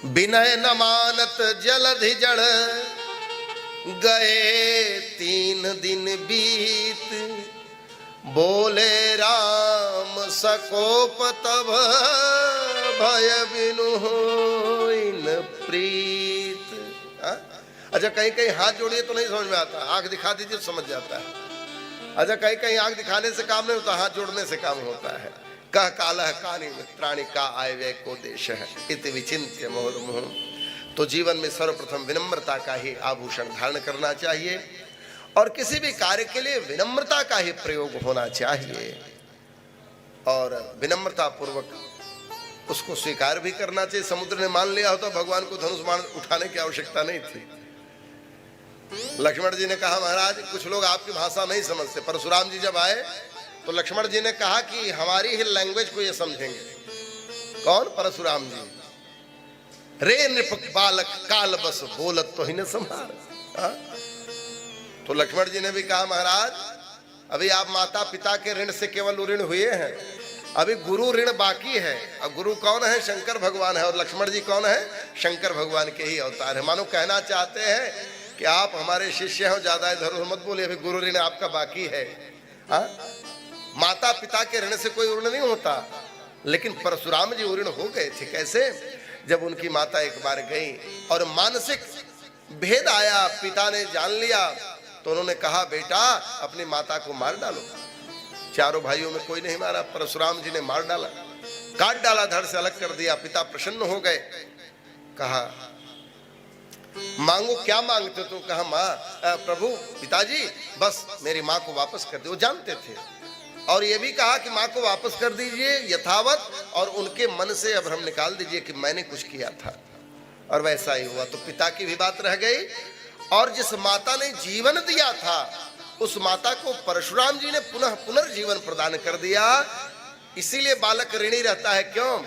विनय न मानत जलधि जड़, गए 3 दिन बीत, बोले राम सकोप तब, भय बिनु होई न प्रीत। अच्छा, कहीं कहीं हाथ जोड़िए तो नहीं समझ में आता, आंख दिखा दीजिए तो समझ जाता है। अच्छा, कहीं कहीं आंख दिखाने से काम नहीं होता, हाथ जोड़ने से काम होता है। कह कालह कानि मित्राणि का आय व्यय को देश है, इति विचिन्त्य मोहर्मुहुः। तो जीवन में सर्वप्रथम विनम्रता का ही आभूषण धारण करना चाहिए और किसी भी कार्य के लिए विनम्रता का ही प्रयोग होना चाहिए और विनम्रता पूर्वक उसको स्वीकार भी करना चाहिए। समुद्र ने मान लिया होता भगवान को धनुष बाण उठाने की आवश्यकता नहीं थी। लक्ष्मण जी ने कहा महाराज कुछ लोग आपकी भाषा नहीं समझते। परशुराम जी जब आए तो लक्ष्मण जी ने कहा कि हमारी ही लैंग्वेज को ये समझेंगे। कौन? परशुराम जी। रे नृप बालक काल बस बोलत तो ही न संभार। तो लक्ष्मण जी ने भी कहा महाराज अभी आप माता पिता के ऋण से केवल ऋण हुए हैं, अभी गुरु ऋण बाकी है। अब गुरु कौन है? शंकर भगवान है। और लक्ष्मण जी कौन है? शंकर भगवान के ही अवतार है। मानो कहना चाहते हैं कि आप हमारे शिष्य हो, ज्यादा इधर उधर मत बोलिए, अभी गुरु ऋण आपका बाकी है। माता पिता के ऋण से कोई ऋण नहीं होता, लेकिन परशुराम जी ऋण हो गए थे। कैसे? जब उनकी माता एक बार गई और मानसिक भेद आया, पिता ने जान लिया तो उन्होंने कहा बेटा अपनी माता को मार डालो। चारों भाइयों में कोई नहीं मारा, परशुराम जी ने मार डाला, काट डाला, धड़ से अलग कर दिया। पिता प्रसन्न हो गए, कहा मांगो, क्या मांगते हो? कहा माँ प्रभु पिताजी बस मेरी माँ को वापस कर दो। वो जानते थे और ये भी कहा कि माँ को वापस कर दीजिए यथावत और उनके मन से अभ्रम निकाल दीजिए कि मैंने कुछ किया था। और वैसा ही हुआ। तो पिता की भी बात रह गई और जिस माता ने जीवन दिया था उस माता को परशुराम जी ने पुनः पुनर्जीवन प्रदान कर दिया। इसीलिए बालक ऋणी रहता है। क्यों?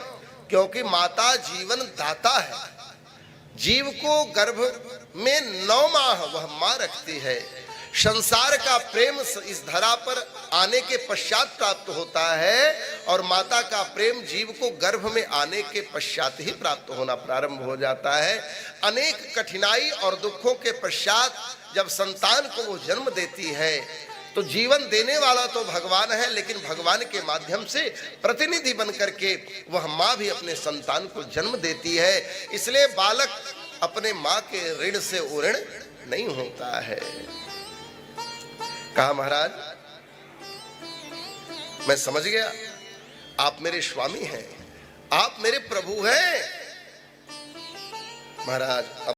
क्योंकि माता जीवन दाता है। जीव को गर्भ में 9 माह वह मां रखती है। संसार का प्रेम इस धरा पर आने के पश्चात प्राप्त होता है और माता का प्रेम जीव को गर्भ में आने के पश्चात ही प्राप्त होना प्रारंभ हो जाता है। अनेक कठिनाई और दुखों के पश्चात जब संतान को वो जन्म देती है तो जीवन देने वाला तो भगवान है, लेकिन भगवान के माध्यम से प्रतिनिधि बन करके वह माँ भी अपने संतान को जन्म देती है। इसलिए बालक अपने माँ के ऋण से ऋण नहीं होता है। कहा महाराज मैं समझ गया, आप मेरे स्वामी हैं, आप मेरे प्रभु हैं। महाराज